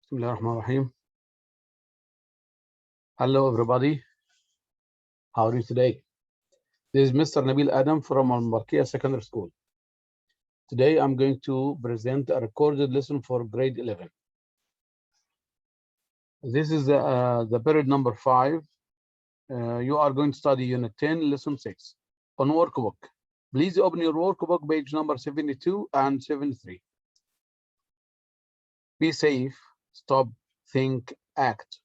Bismillahirrahmanirrahim. Hello, everybody. How are you today? This is Mr. Nabil Adam from Al-Markia Secondary School. Today, I'm going to present a recorded lesson for grade 11. This is the period number 5. You are going to study Unit 10, Lesson 6 on workbook. Please open your workbook, page number 72 and 73. Be safe, stop, think, act.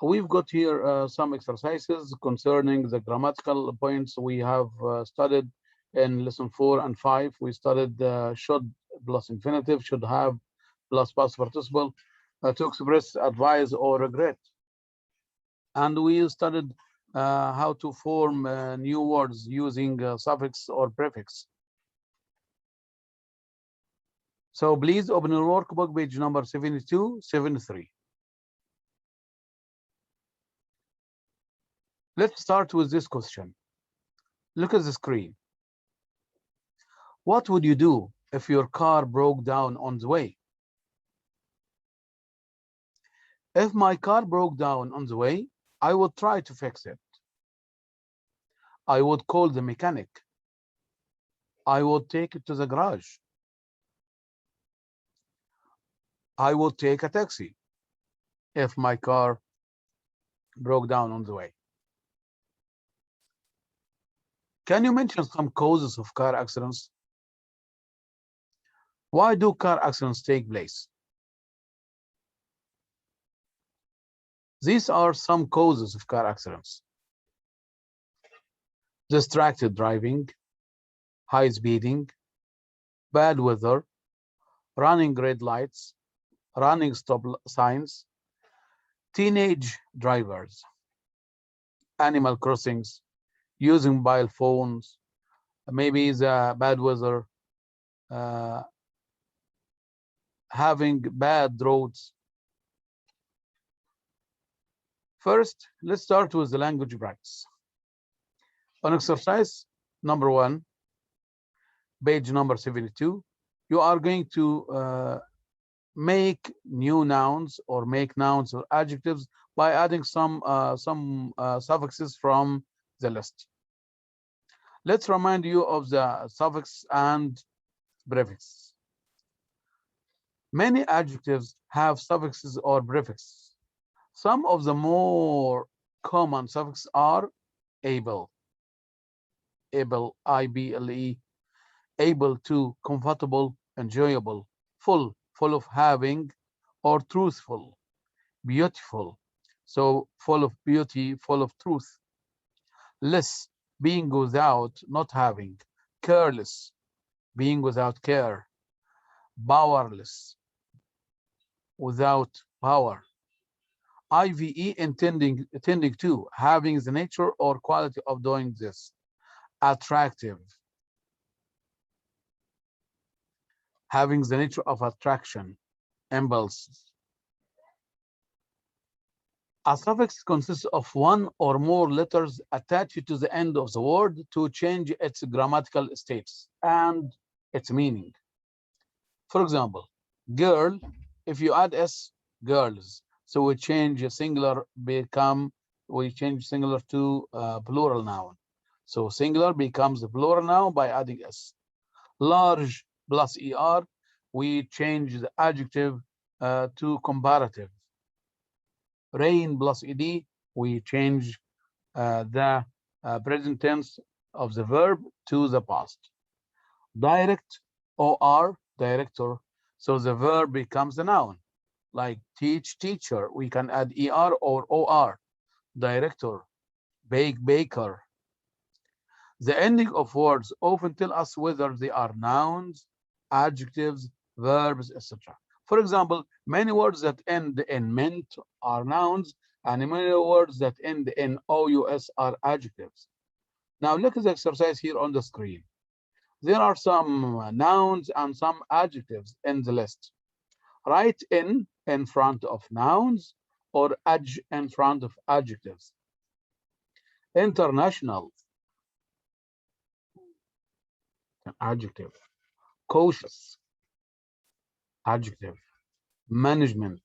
We've got here some exercises concerning the grammatical points we have studied in lesson 4 and 5. We studied should plus infinitive, should have plus past participle to express advice or regret. And we studied how to form new words using suffix or prefix. So please open your workbook, page number 72, 73. Let's start with this question. Look at the screen. What would you do if your car broke down on the way? If my car broke down on the way, I would try to fix it. I would call the mechanic. I would take it to the garage. I would take a taxi if my car broke down on the way. Can you mention some causes of car accidents? Why do car accidents take place? These are some causes of car accidents. Distracted driving, high speeding, bad weather, running red lights, running stop signs, teenage drivers, animal crossings, using mobile phones, maybe the bad weather, having bad roads. First, let's start with the language practice. On exercise number 1, page number 72, you are going to make new nouns or make nouns or adjectives by adding some suffixes from the list. Let's remind you of the suffix and prefix. Many adjectives have suffixes or prefixes. Some of the more common suffixes are able, I-B-L-E, able to, comfortable, enjoyable, full of having, or truthful, beautiful, so full of beauty, full of truth, less, being without, not having, careless, being without care, powerless, without power, IVE, intending to, having the nature or quality of doing this, attractive, having the nature of attraction, impulses. A suffix consists of one or more letters attached to the end of the word to change its grammatical status and its meaning. For example, girl, if you add S, girls. So we change singular to plural noun. So singular becomes a plural noun by adding S. Large plus ER, we change the adjective to comparative. Rain plus ED, we change the present tense of the verb to the past. Direct, OR, director, so the verb becomes a noun. Like teach, teacher, we can add ER or OR. Director, bake, baker. The ending of words often tell us whether they are nouns, adjectives, verbs, etc. For example, many words that end in ment are nouns, and many words that end in OUS are adjectives. Now look at the exercise here on the screen. There are some nouns and some adjectives in the list. Write in front of nouns or edge in front of adjectives. International, adjective. Cautious, adjective. Management.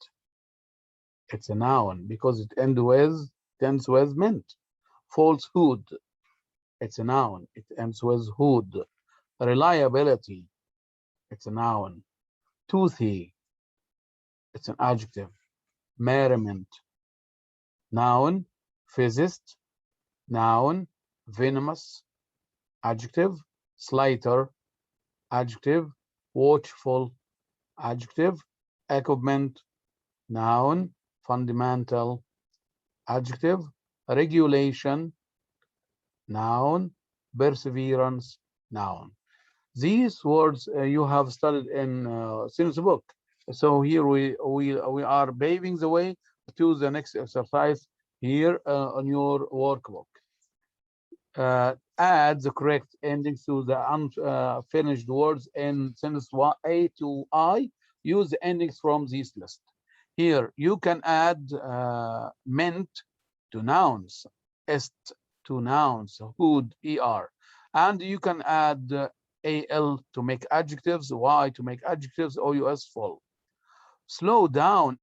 It's a noun because it ends with ment. Falsehood. It's a noun. It ends with hood. Reliability. It's a noun. Toothy. It's an adjective. Merriment. Noun. Physicist. Noun. Venomous. Adjective. Slighter. Adjective. Watchful. Adjective. Equipment. Noun. Fundamental. Adjective. Regulation. Noun. Perseverance. Noun. These words you have studied in Sinus book. So here we are paving the way to the next exercise here on your workbook. Add the correct endings to the unfinished words in sentence A to I. Use the endings from this list. Here you can add meant to nouns, est to nouns, hood, er, and you can add al to make adjectives, y to make adjectives, ous full. Slow down.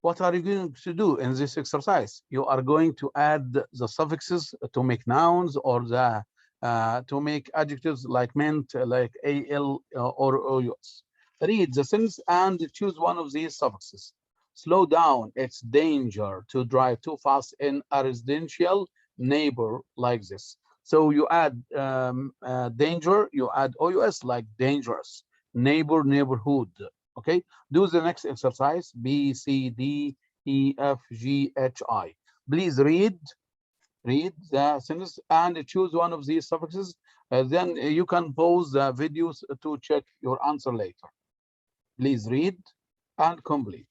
What are you going to do in this exercise? You are going to add the suffixes to make nouns, or the to make adjectives like meant, like al or ous. Read the sentence and choose one of these suffixes. Slow down. It's danger to drive too fast in a residential neighbor like this. So you add danger, you add ous like dangerous, neighbor, neighborhood. Okay, do the next exercise. B, C, D, E, F, G, H, I. Please read the sentence and choose one of these suffixes. Then you can pause the videos to check your answer later. Please read and complete.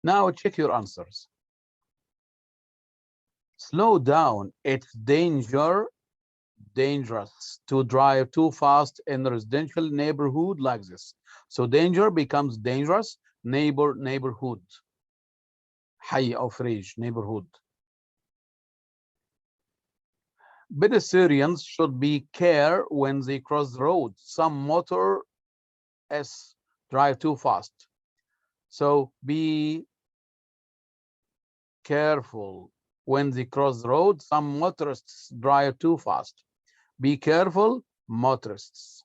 Now check your answers. Slow down. It's dangerous to drive too fast in a residential neighborhood like this. So danger becomes dangerous, neighborhood. حي أو فريج, neighborhood. Pedestrians should be care when they cross the road. Some motorists drive too fast. So be careful when they cross the road. Some motorists drive too fast. Be careful, motorists.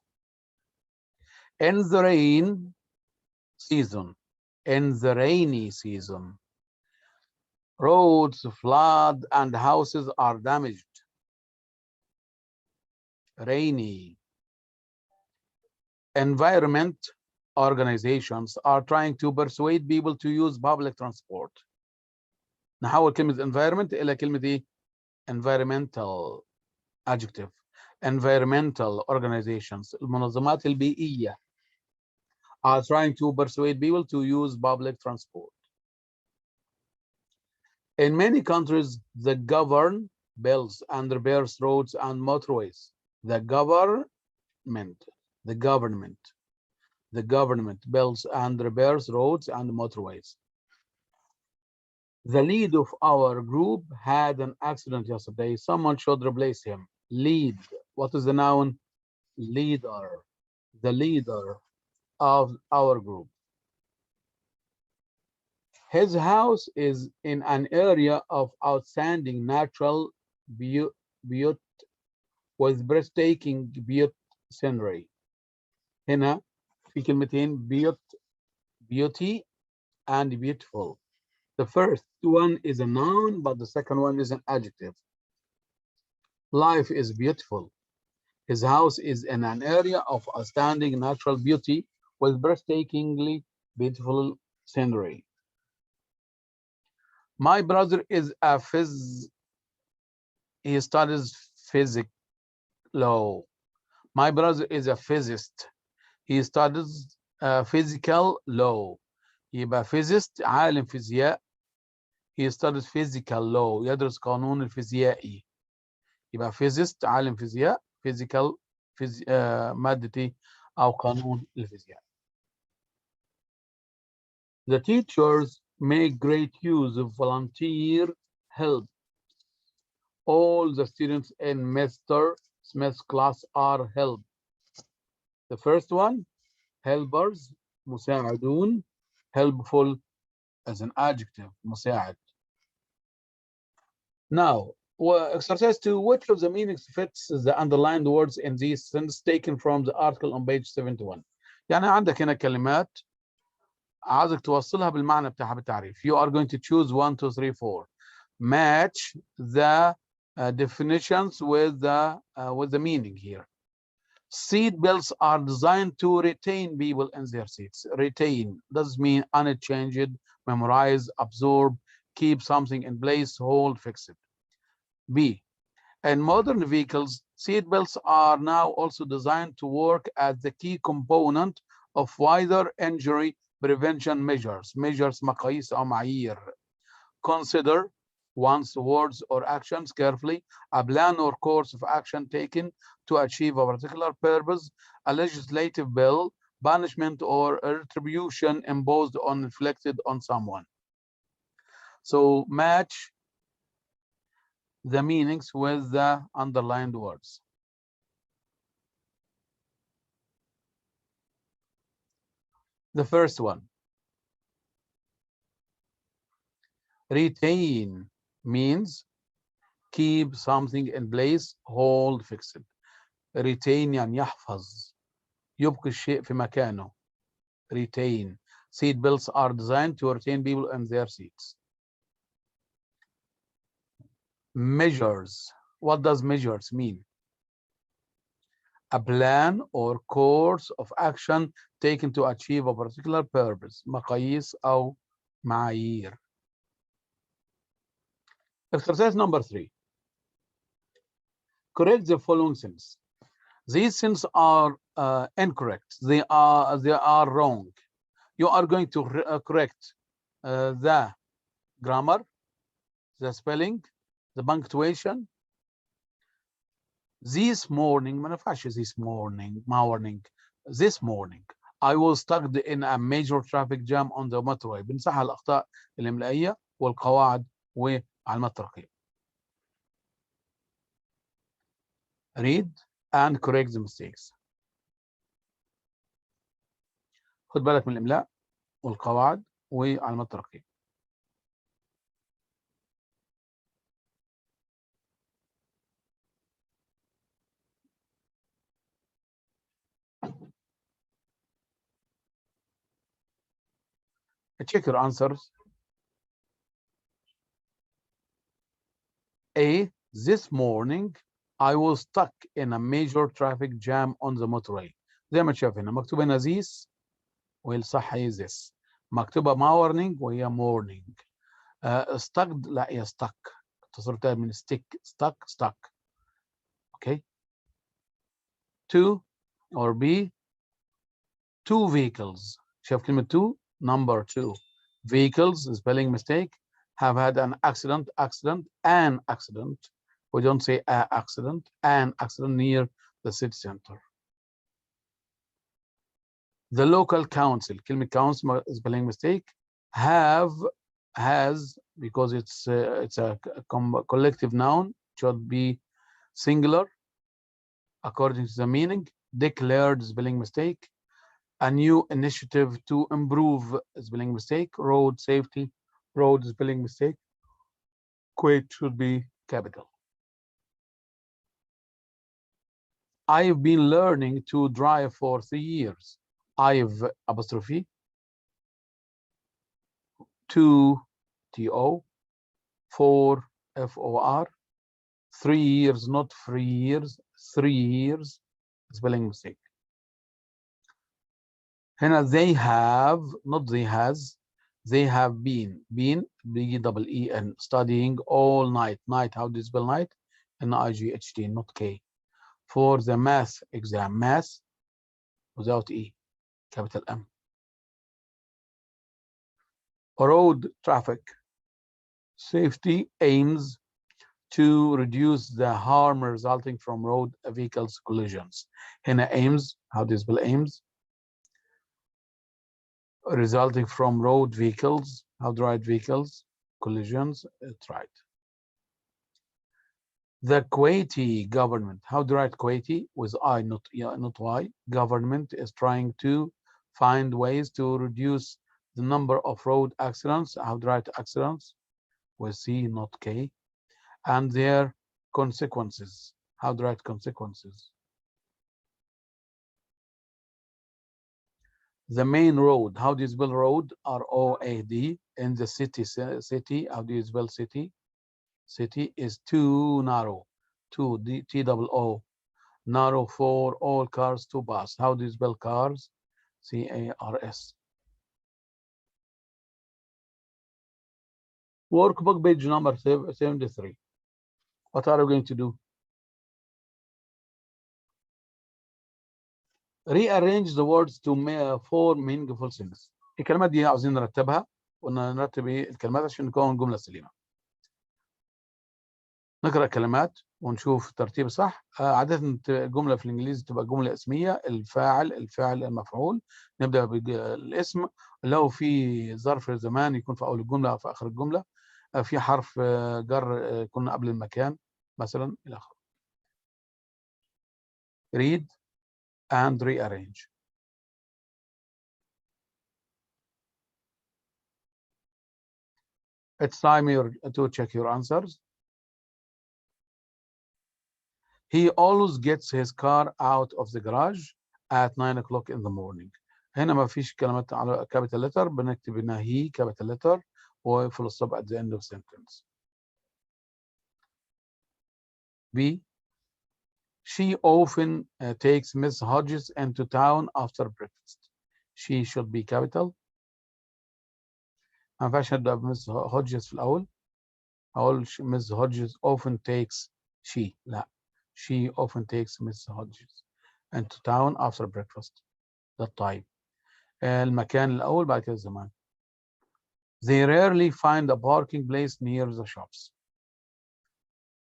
In the rain season, in the rainy season, roads flood and houses are damaged. Rainy. Environment organizations are trying to persuade people to use public transport. نحول كلمة environment إلى كلمة إيه؟ environmental adjective. Environmental organizations, المنظمات البيئية, are trying to persuade people to use public transport. In many countries, the government builds and repairs roads and motorways. The government builds and repairs roads and motorways. The lead of our group had an accident yesterday. Someone should replace him. Lead. What is the noun? Leader. The leader of our group. His house is in an area of outstanding natural beauty with breathtaking scenery. هنا في كلمتين beauty and beautiful. The first one is a noun, but the second one is an adjective. Life is beautiful. His house is in an area of outstanding natural beauty with breathtakingly beautiful scenery. My brother is a he studies physics law. My brother is a physicist. He studies physical law. يبقى physicist عالم فيزياء. he studies physical law. يدرس قانون الفيزيائي. يبقى physicist عالم فيزياء. physical مادتي أو قانون الفيزياء. The teachers make great use of volunteer help. All the students in Mr. Smith's class are helped. The first one, helpers, مساعدون. Helpful as an adjective, مساعد. Now, exercise 2, which of the meanings fits the underlined words in these sentences taken from the article on page 71. يعني عندك هنا كلمات عايزك توصلها بالمعنى بتاعها بالتعريف. You are going to choose 1, 2, 3, 4. Match the definitions with the meaning here. Seat belts are designed to retain people in their seats. Retain does mean unchanged, memorize, absorb, keep something in place, hold, fix it. B, in modern vehicles, seat belts are now also designed to work as the key component of wider injury prevention measures. Measures مقاييس أو معايير. Consider one's words or actions carefully, a plan or course of action taken to achieve a particular purpose, a legislative bill, punishment or retribution imposed or inflicted on someone. So match the meanings with the underlined words. The first one, retain means keep something in place, hold, fix it. Retain يعني يحفظ، يبقي الشيء في مكانه. Retain. Seat belts are designed to retain people in their seats. Measures. What does measures mean? A plan or course of action taken to achieve a particular purpose. مقاييس أو معايير. Exercise number 3. Correct the following sentence. These sentences are incorrect. They are wrong. You are going to correct the grammar, the spelling, the punctuation. This morning, ما نفعش this morning. This morning, I was stuck in a major traffic jam on the motorway. بنصحح الأخطاء الإملائية والقواعد وعلامات الترقيم. Read and correct the mistakes. خد بالك من الإملاء والقواعد وعلامات الترقيم. Check your answers. A, this morning I was stuck in a major traffic jam on the motorway. زي ما تشوف هنا مكتوب هنا this والصح هي this. مكتوبة morning وهي morning. stuck لا هي stuck. تصرفتها من stick stuck. Okay. 2 or B, 2 vehicles. شايف كلمة 2 number 2 vehicles spelling mistake have had an accident. We don't say an accident near the city center. The local council, كلمة council spelling mistake, has because it's a collective noun, should be singular according to the meaning. Declared spelling mistake. A new initiative to improve spelling mistake. Road safety, road spelling mistake. Quit should be capital. I've been learning to drive for 3 years. I've apostrophe 2 TO 4 FOR 3 years, not 3 years, 3 years spelling mistake. هنا they have, not they has, they have been BEEN studying all night. Night, how do you spell night? NIGHT, not K. For the math exam, math without E, capital M. Road traffic, Safety aims to reduce the harm resulting from road vehicles collisions. هنا aims, how do you spell aims? Resulting from road vehicles, how do you write vehicles? Collisions, it's right. The Kuwaiti government, how do you write Kuwaiti? With I, not Y. Government is trying to find ways to reduce the number of road accidents. How do you write accidents? With C, not K. And their consequences. How do you write consequences? The main road, how do you spell road? R-O-A-D. In the city, how do you spell city? City is too narrow. Too, T-double-O. Narrow for all cars to pass. How do you spell cars? C-A-R-S. Workbook page number 73. What are we going to do? Rearrange the words to four meaningful sentences. الكلمات دي عاوزين نرتبها ونرتب الكلمات عشان نكون جملة سليمة. نقرأ الكلمات ونشوف الترتيب صح. عادة الجملة في الإنجليزي تبقى جملة اسمية، الفاعل، الفعل، المفعول. نبدأ بالاسم، لو في ظرف زمان يكون في أول الجملة أو في آخر الجملة. في حرف جر يكون قبل المكان مثلا إلى آخره. Read and rearrange. It's time to check your answers. He always gets his car out of the garage at 9 o'clock in the morning. هنا ما فيش كلمات على capital letter، بنكتب هنا he capital letter وفول ستوب at the end of sentence. B. She often takes Miss Hodges into town after breakfast. She should be capital. ما ينفعش ابدا بمس هودجز في الاول. اقول Miss Hodges often takes she. لا. She often takes Miss Hodges into town after breakfast. ده الطيب. المكان الأول بعد كده الزمان. They rarely find a parking place near the shops.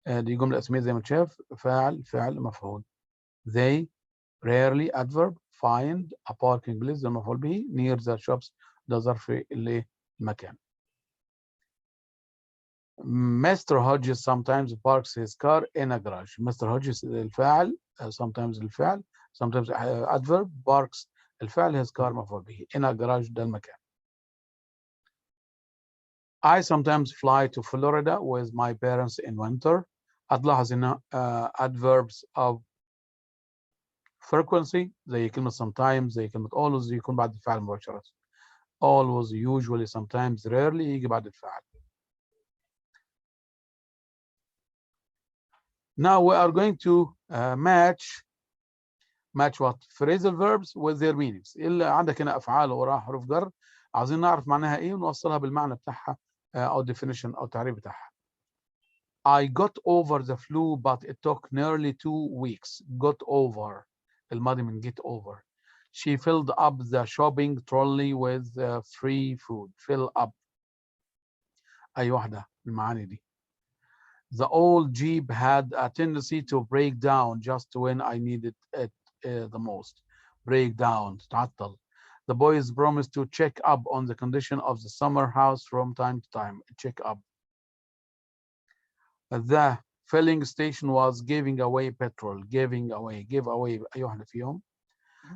دي جملة اسمية زي ما انت شايف، فاعل فعل مفعول. They rarely adverb find a parking place ده مفعول به، near the shops ده ظرف اللي المكان. Mr. Hodges sometimes parks his car in a garage. Mr. Hodges الفاعل sometimes الفعل sometimes adverb parks الفعل his car مفعول به in a garage ده المكان. I sometimes fly to Florida with my parents in winter. هتلاحظ هنا adverbs of frequency زي كلمة sometimes زي كلمة always يكون بعد الفعل مباشرة. Always, usually, sometimes, rarely يجي بعد الفعل. Now we are going to match what? Phrasal verbs with their meanings. اللي عندك هنا أفعال وراها حروف جر، عايزين نعرف معناها إيه ونوصلها بالمعنى بتاعها أو definition أو تعريف بتاعها. I got over the flu but it took nearly 2 weeks. Got over. الماضي من get over. She filled up the shopping trolley with free food. Fill up. أي واحدة من المعاني دي. The old Jeep had a tendency to break down just when I needed it the most. Break down, تعطل. The boys promised to check up on the condition of the summer house from time to time. Check up. The filling station was giving away petrol. Giving away. Give away. أي واحدة فيهم.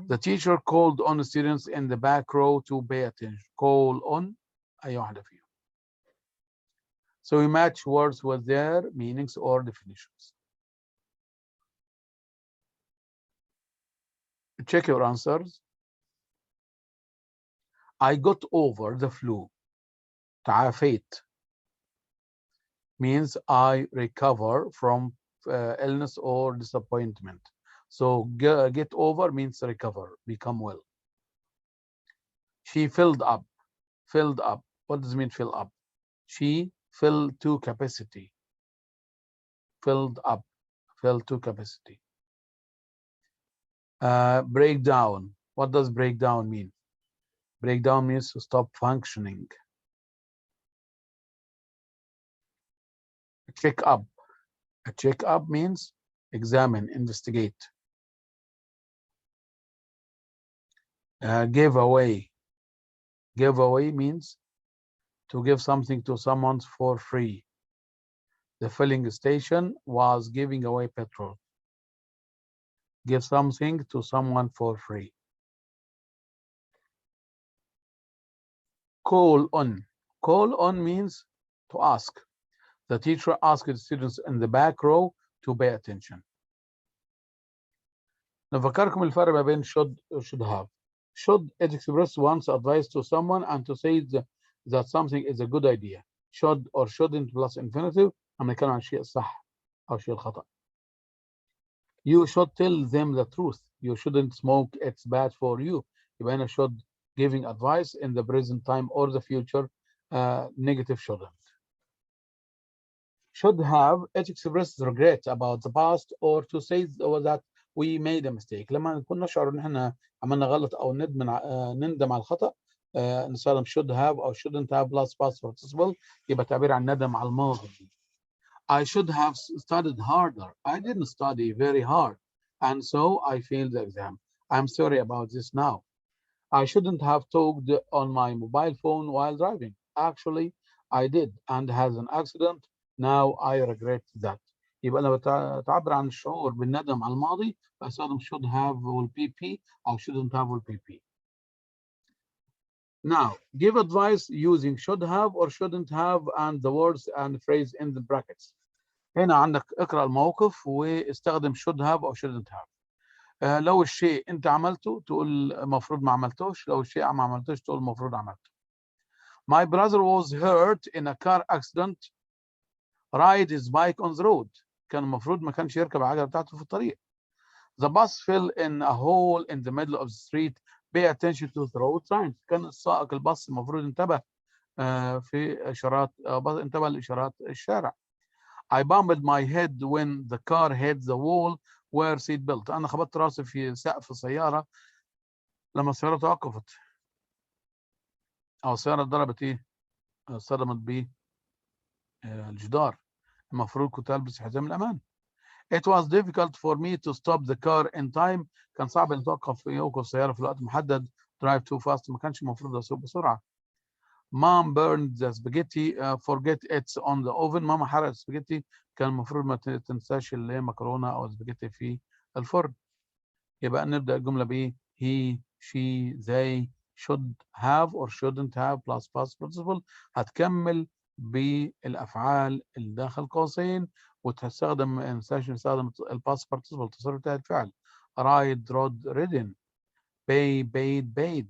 The teacher called on the students in the back row to pay attention. Call on. أي واحدة فيهم. So we match words with their meanings or definitions. Check your answers. I got over the flu. تعافيت means I recover from illness or disappointment. So get over means recover, become well. She filled up. Filled up. What does it mean fill up? She filled to capacity. Filled up. Filled to capacity. Breakdown. What does breakdown mean? Breakdown means to stop functioning. check up. A check up means examine, investigate. Give away. Give away means to give something to someone for free. The filling station was giving away petrol. Give something to someone for free. Call on. Call on means to ask. The teacher asked the students in the back row to pay attention. نفكركم الفرق ما بين should or should have. Should it express one's advice to someone and to say that something is a good idea. Should or shouldn't plus infinitive أما نتكلم عن الشيء الصح أو الشيء الخطأ. You should tell them the truth. You shouldn't smoke. It's bad for you. يبقى هنا should giving advice in the present time or the future. Negative shouldn't. Should have it expresses regret about the past or to say that we made a mistake. لما نكون نشعر ان احنا عملنا غلط او نندم على الخطأ نستخدم should have او shouldn't have plus past participle يبقى تعبير عن ندم على الماضي. I should have studied harder. I didn't study very hard and so I failed the exam. I'm sorry about this now. I shouldn't have talked on my mobile phone while driving. Actually, I did and had an accident. Now I regret that. يبقى أنا بتعبر عن الشعور بالندم على الماضي بستخدم should have will be أو shouldn't have will be. Now, give advice using should have or shouldn't have and the words and phrase in the brackets. هنا عندك اقرأ الموقف واستخدم should have أو shouldn't have. لو الشيء أنت عملته تقول المفروض ما عملتوش، لو الشيء ما عملتوش تقول المفروض عملته. My brother was hurt in a car accident. Ride his bike on the road. كان المفروض ما كانش يركب العجلة بتاعته في الطريق. The bus fell in a hole in the middle of the street. Pay attention to the road signs. كان السائق الباص المفروض انتبه في إشارات انتبه لإشارات الشارع. I bumped my head when the car hit the wall where seat belt. أنا خبطت راسي في سقف السيارة لما السيارة توقفت. أو السيارة ضربت إيه؟ صدمت بيه الجدار. المفروض كنت ألبس حزام الأمان. It was difficult for me to stop the car in time. كان صعب أن توقف السيارة في الوقت المحدد. Drive too fast. ما كانش المفروض أسوق بسرعة. Mom burned the spaghetti. Forget it's on the oven. ماما حرقت السباجيتي. كان المفروض ما تنساش اللي هي مكرونة أو سباجيتي في الفرن. يبقى نبدأ الجملة بإيه؟ He, she, they should have or shouldn't have plus past participle. هتكمل بالأفعال اللي داخل قوسين وتستخدم ما ننساش نستخدم الباست participle التصرف بتاع الفعل. ride, rode, ridden. pay, paid, paid.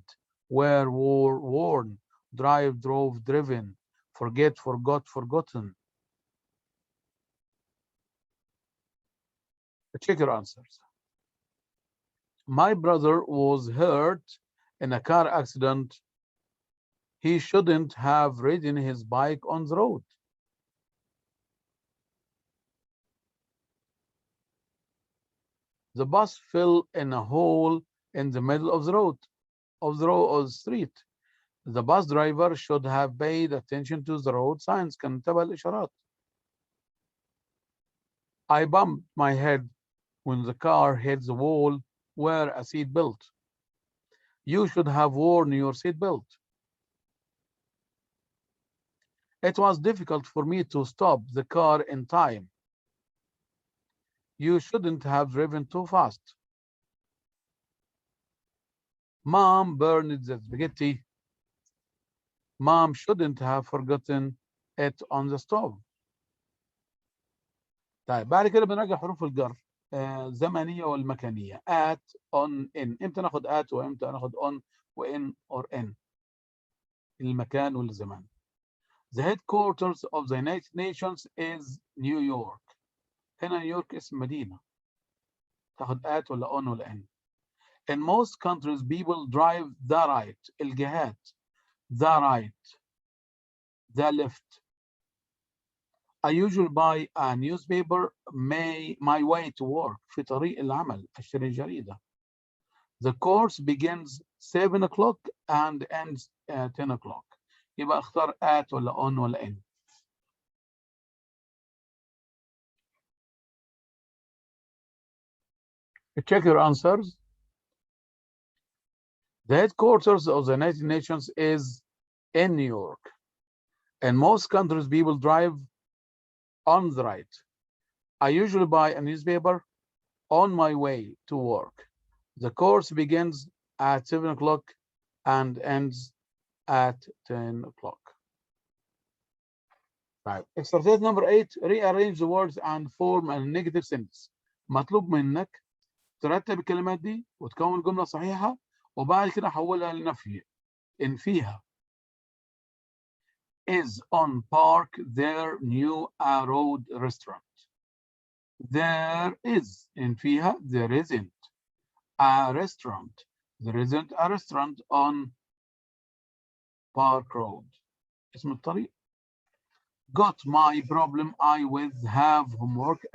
wear, wore, worn. drive, drove, driven. forget, forgot, forgotten. Check your answers. My brother was hurt in a car accident. He shouldn't have ridden his bike on the road. The bus fell in a hole in the middle of the road, of the street. The bus driver should have paid attention to the road signs. كان انتبه الإشارات. I bumped my head when the car hit the wall. Wear a seat belt. You should have worn your seat belt. It was difficult for me to stop the car in time. You shouldn't have driven too fast. Mom burned the spaghetti. Mom shouldn't have forgotten it on the stove. طيب بعد كده بنراجع حروف الجر زمنية والمكانية. at, on, in. امتى ناخد at وامتى ناخد on وin or in. المكان والزمان. The headquarters of the United Nations is New York. هنا نيويورك اسم مدينة. تاخد at ولا on ولا in. In most countries people drive the right. الجهات. The right. The left. I usually buy a newspaper my way to work. في طريق العمل أشتري جريدة. The course begins 7 o'clock and ends 10 o'clock. يبقى اختار at ولا on ولا in. Check your answers. The headquarters of the United Nations is in New York. In most countries, people drive on the right. I usually buy a newspaper on my way to work. The course begins at 7 o'clock and ends at 10 o'clock. Right. Exercise number 8, rearrange the words and form a negative sentence. مطلوب منك ترتب الكلمات دي وتكون جملة صحيحة وبعد كده حولها لنفي. إن فيها is on park their new road restaurant. There is. إن فيها there isn't a restaurant. There isn't a restaurant on Park Road. اسم الطريق. Got my problem I with have homework.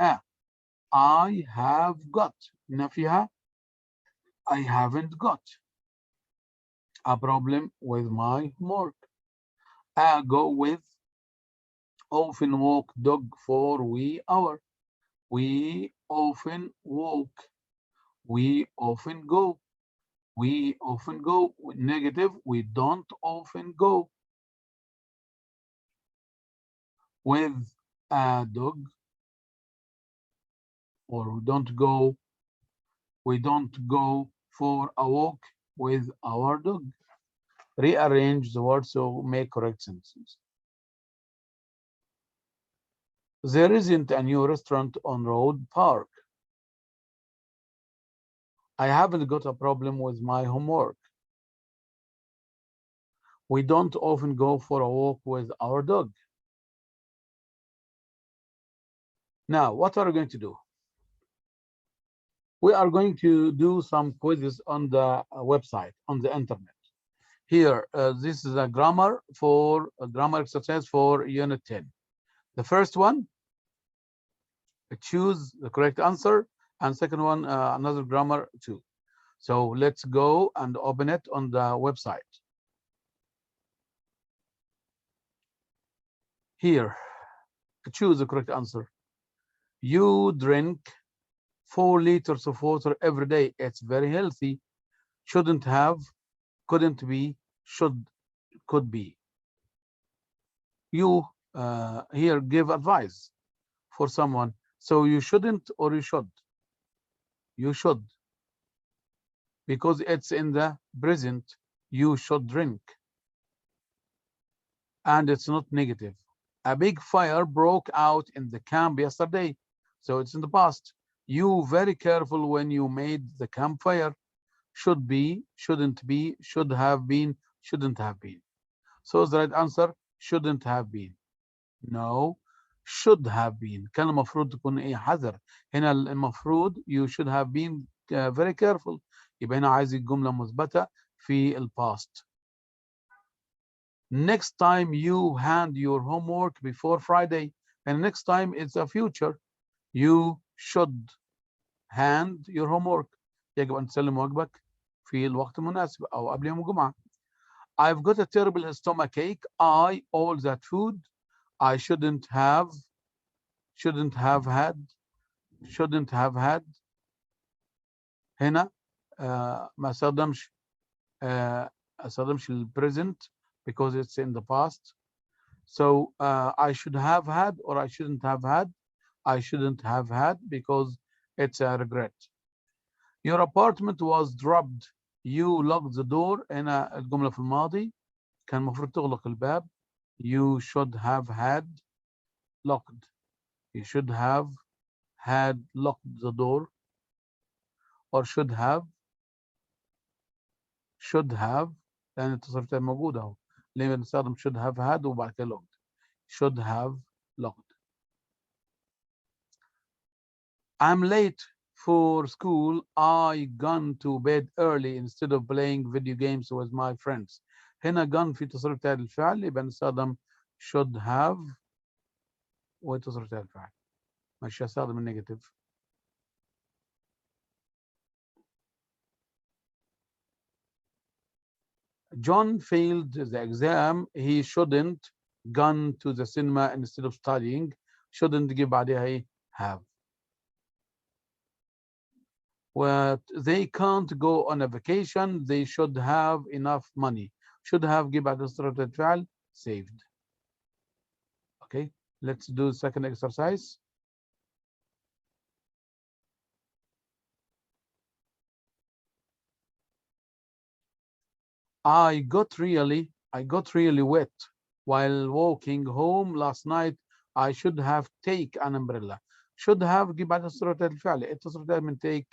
I have got. نفيها I haven't got a problem with my homework. Go with often walk dog for wee hour. We often walk. We often go. We often go. Negative, we don't often go. With a dog, or we don't go for a walk with our dog. Rearrange the words so make correct sentences. There isn't a new restaurant on Road Park. I haven't got a problem with my homework. We don't often go for a walk with our dog. Now, what are we going to do? We are going to do some quizzes on the website, on the internet. Here, this is a grammar exercise for Unit 10. The first one, choose the correct answer, and second one, another grammar too. So let's go and open it on the website. Here, choose the correct answer. You drink 4 liters of water every day. It's very healthy. Shouldn't have, couldn't be, should, could be. You here give advice for someone. So you shouldn't or you should? You should. Because it's in the present, you should drink. And it's not negative. A big fire broke out in the camp yesterday. So it's in the past. You very careful when you made the campfire. Should be, shouldn't be, should have been, shouldn't have been. So the right answer, shouldn't have been. No, should have been. كان المفروض تكون ايه حذر. هنا المفروض you should have been very careful. يبقى هنا عايز الجملة مثبتة في الباست. Next time you hand your homework before Friday. And next time it's a future. You should hand your homework. يجب أن تسلم واجبك في الوقت المناسب أو قبل يوم الجمعة. I've got a terrible stomach ache. All that food I shouldn't have had. هنا ما استخدمش البريزنت because it's in the past. So I should have had or I shouldn't have had. I shouldn't have had because it's a regret. Your apartment was dropped. You locked the door. هنا الجملة في الماضي كان المفروض تغلق الباب. You should have had locked. You should have had locked the door. Or should have لأن التصريفات موجودة أهو. ليه بنستخدم should have had وبعد كده locked. Should have locked. I'm late for school. I gone to bed early instead of playing video games with my friends. هنا gone في تصريف بتاع الفعل يبقى نستخدم should have وتصريف بتاع الفعل. مش هستخدم النيجاتيف. John failed the exam. He shouldn't gone to the cinema instead of studying. Shouldn't جيب بعدها ايه have. they can't go on a vacation. They should have enough money. should have جيب بعد تصرف الفعل saved. Okay, let's do the second exercise. I got really wet while walking home last night. I should have take an umbrella. should have جيب بعد تصرف الفعل. التصرف ده من take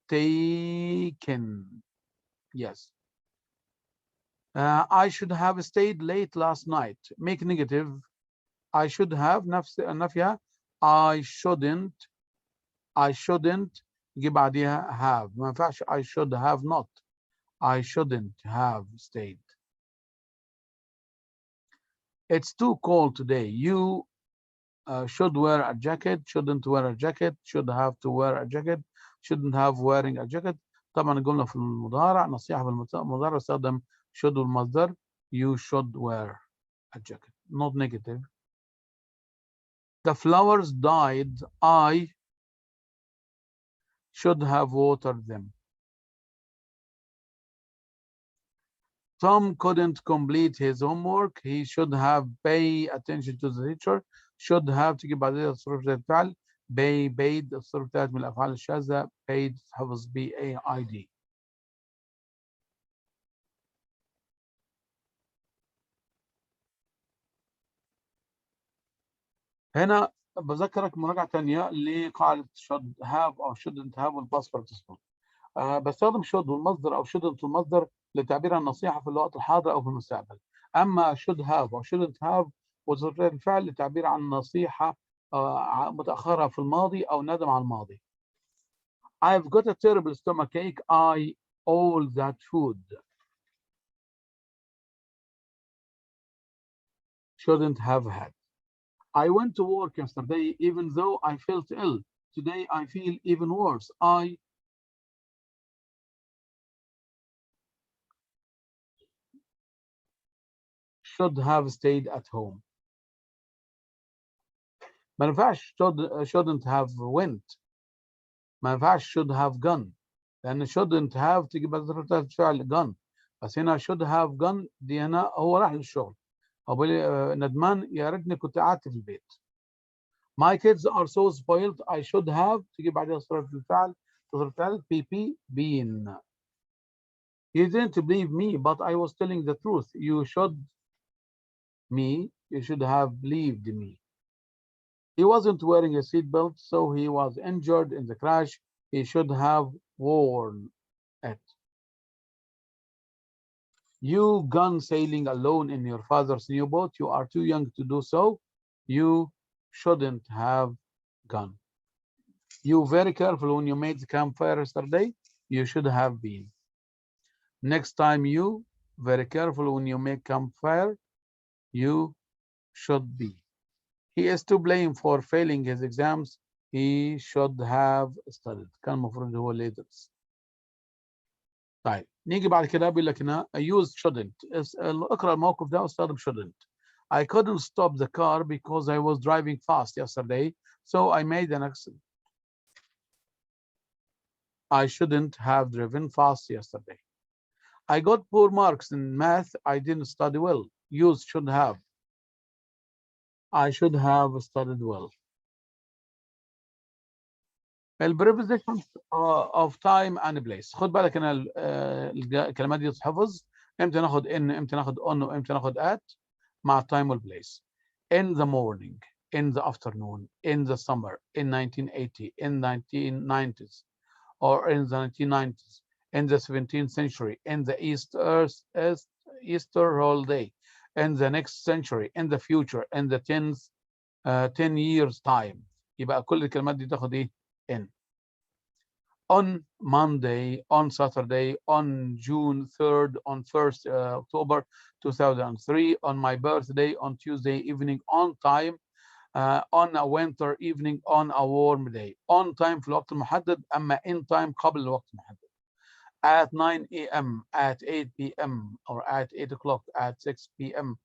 taken. Yes. I should have stayed late last night. Make negative. I should have نفس نفيها. I shouldn't يجي بعديها have. ما ينفعش I should have not. I shouldn't have stayed. It's too cold today. You should wear a jacket. Shouldn't wear a jacket. Should have to wear a jacket. Shouldn't have wearing a jacket. طبعا قلنا في المضارع نصيحة في المضارع استخدم should والمصدر. You should wear a jacket. Not negative. The flowers died. I should have watered them. Tom couldn't complete his homework. He should have paid attention to the teacher. should have تجيب بعدها الصرف بتاعت الفعل. paid الصرف بتاعت من الأفعال الشاذة. paid حفظ BAID. هنا بذكرك مراجعة تانية لقاعدة should have أو shouldn't have والpast participle. بستخدم should والمصدر أو shouldn't والمصدر للتعبير عن النصيحة في الوقت الحاضر أو في المستقبل. أما should have أو shouldn't have وصرف الفعل للتعبير عن نصيحة متأخرة في الماضي أو ندم على الماضي. I've got a terrible stomachache. I all that food. Shouldn't have had. I went to work yesterday even though I felt ill. Today I feel even worse. I should have stayed at home. ما ينفعش shouldn't have went. ما ينفعش should have gone. لأن shouldn't have تيجي بعد فعل gone. بس هنا should have gone دي هنا هو راح للشغل. أو ندمان يا ريتني كنت قعدت في البيت. My kids are so spoiled. I should have تيجي بعدها تصرف الفعل PP been. You didn't believe me, but I was telling the truth. You should have believed me. He wasn't wearing a seatbelt, so he was injured in the crash. He should have worn it. You gone sailing alone in your father's new boat. You are too young to do so. You shouldn't have gone. You very careful when you made the campfire yesterday. You should have been. Next time you very careful when you make campfire. You should be. He is to blame for failing his exams. He should have studied. كان المفروض هو اللي يدرس. طيب نيجي بعد كده بيقول لك هنا I used shouldn't. اقرأ الموقف ده واستخدم shouldn't. I couldn't stop the car because I was driving fast yesterday, so I made an accident. I shouldn't have driven fast yesterday. I got poor marks in math. I didn't study well. Use should have. I should have studied well. البريبوزيشنز of time and place. خد بالك ان الكلمات دي تتحفظ. امتى ناخد in، امتى ناخد on، وامتى ناخد at مع time والplace. In the morning, in the afternoon, in the summer, in 1980, in 1990s, or in the 1990s, in the 17th century, in the Easter holiday, in the next century, in the future, in the 10 years time. يبقى كل الكلمات دي تاخد ايه؟ in. On Monday, on Saturday, on June 3rd, on 1st October 2003, on my birthday, on Tuesday evening, on time, on a winter evening, on a warm day. On time في الوقت المحدد، أما in time قبل الوقت المحدد. At 9 a.m., at 8 p.m., or at 8 o'clock, at 6 p.m.,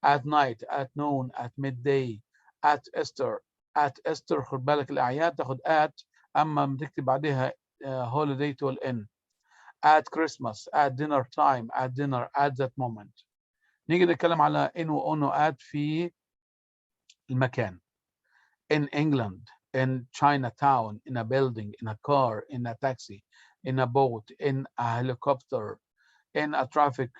at night, at noon, at midday, at Easter. At Easter خد بالك الأعياد تاخد at، أما بتكتب بعدها holiday to end. At Christmas, at dinner time, at dinner, at that moment. نيجي نتكلم على in و on و at في المكان. In England, in Chinatown, in a building, in a car, in a taxi, in a boat, in a helicopter, in a traffic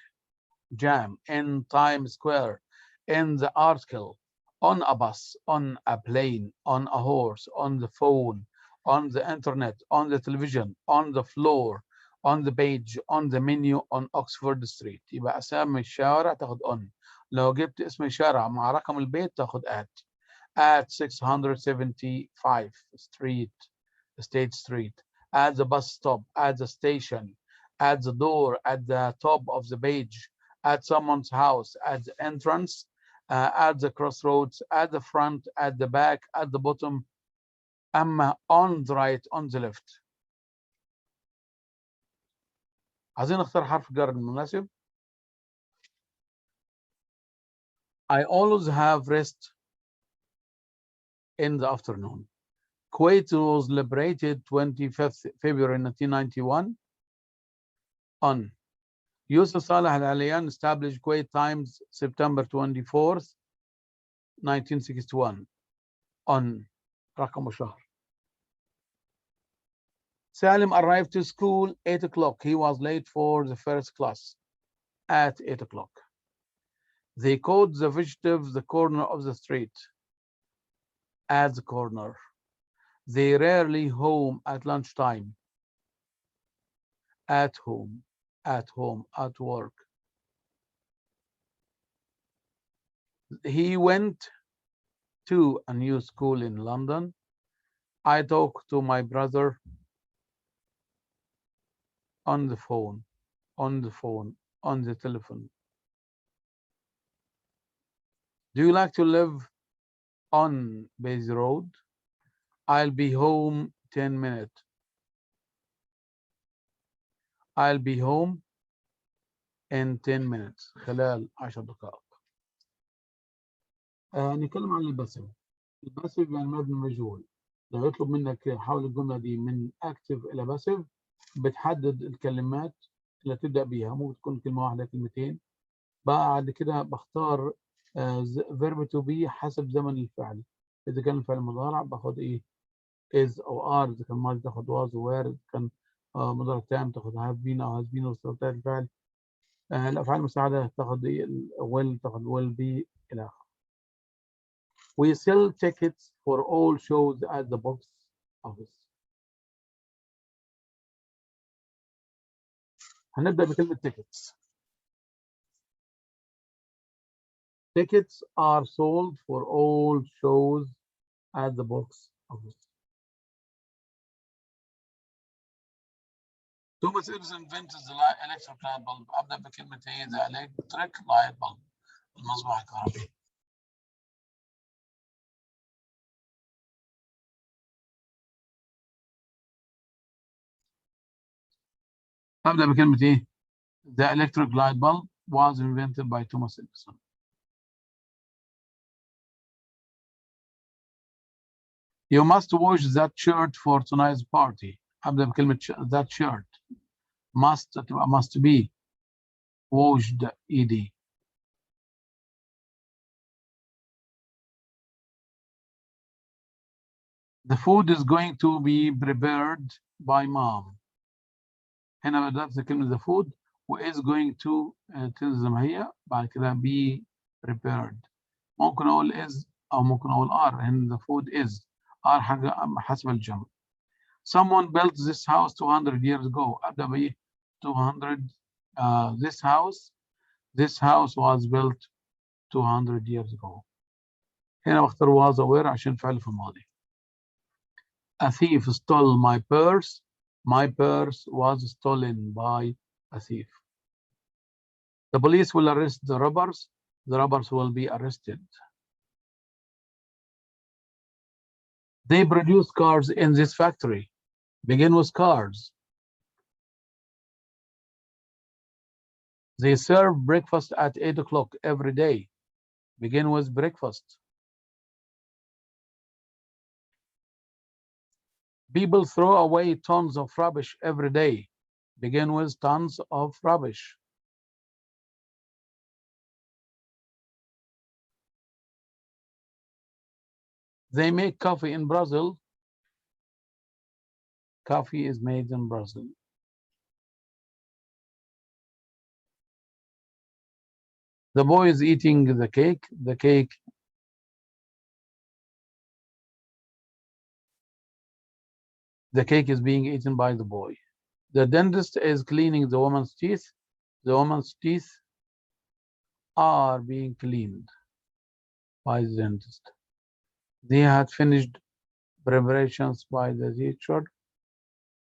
jam, in Times Square, in the article, on a bus, on a plane, on a horse, on the phone, on the internet, on the television, on the floor, on the page, on the menu, on Oxford Street. يبقى أسامي الشارع تاخد on. لو جبت اسم الشارع مع رقم البيت تاخد at 675 State Street, at the bus stop, at the station, at the door, at the top of the page, at someone's house, at the entrance, at the crossroads, at the front, at the back, at the bottom. أما on the right, on the left. عايزين نختار حرف جر المناسب. I always have rest in the afternoon. Kuwait was liberated 25th February 1991. On. Yusuf Saleh Al-Aliyan established Kuwait Times September 24th 1961. On. رقم وشهر. Salim arrived to school 8 o'clock. He was late for the first class at 8 o'clock. They called the vegetables the corner of the street at the corner. They rarely home at lunchtime. At home, at work. He went to a new school in London. I talked to my brother on the phone, on the telephone. Do you like to live on Basie Road? I'll be home 10 minutes. I'll be home in 10 minutes. خلال 10 دقائق. نتكلم عن الباسيف. الباسيف يعني مبني مجهول. لو يطلب منك حول الجملة دي من active إلى باسيف بتحدد الكلمات اللي تبدأ بيها. ممكن تكون كلمة واحدة كلمتين. بعد كده بختار verb to be حسب زمن الفعل. إذا كان الفعل مضارع باخد إيه؟ is أو are. إذا كان ماضي تاخد was و were. إذا كان مضارع تام تاخد have been أو has been وصلتها الفعل. الأفعال المساعدة تاخد will تاخد will be إلى آخره. We sell tickets for all shows at the box office. هنبدأ بكلمة tickets. Tickets are sold for all shows at the box office. Thomas Edison invented the electric light bulb. أبدأ بكلمة إيه؟ The electric light bulb. المصباح الكهربائي. أبدأ بكلمة إيه؟ The electric light bulb was invented by Thomas Edison. You must wash that shirt for tonight's party. أبدأ بكلمة that shirt. Must تبقى must be. Washed ed. The food is going to be prepared by mom. هنا بدأت كلمة the food و is going to تلزم هي بعد كده be prepared. ممكن أقول is أو ممكن أقول are. هنا the food is are حاجة حسب الجمع. Someone built this house 200 years ago. أبدأ بإيه 200. This house was built 200 years ago. هنا بختار was or were عشان فعل في الماضي. A thief stole my purse. My purse was stolen by a thief. The police will arrest the robbers. The robbers will be arrested. They produce cars in this factory. Begin with cars. They serve breakfast at 8 o'clock every day. Begin with breakfast. People throw away tons of rubbish every day. Begin with tons of rubbish. They make coffee in Brazil. Coffee is made in Brazil. The boy is eating the cake. The cake is being eaten by the boy. The dentist is cleaning the woman's teeth. The woman's teeth are being cleaned by the dentist. They had finished preparations by the teacher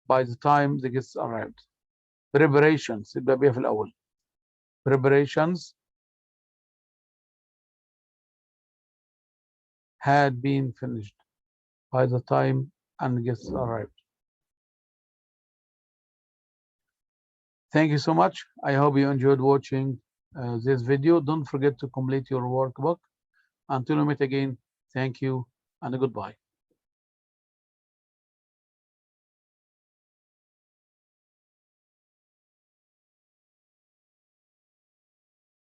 by the time the guests arrived. Preparations يبقى بيها في الأول. Preparations had been finished by the time and guests arrived. Thank you so much. I hope you enjoyed watching this video. Don't forget to complete your workbook. Until we meet again, thank you and goodbye.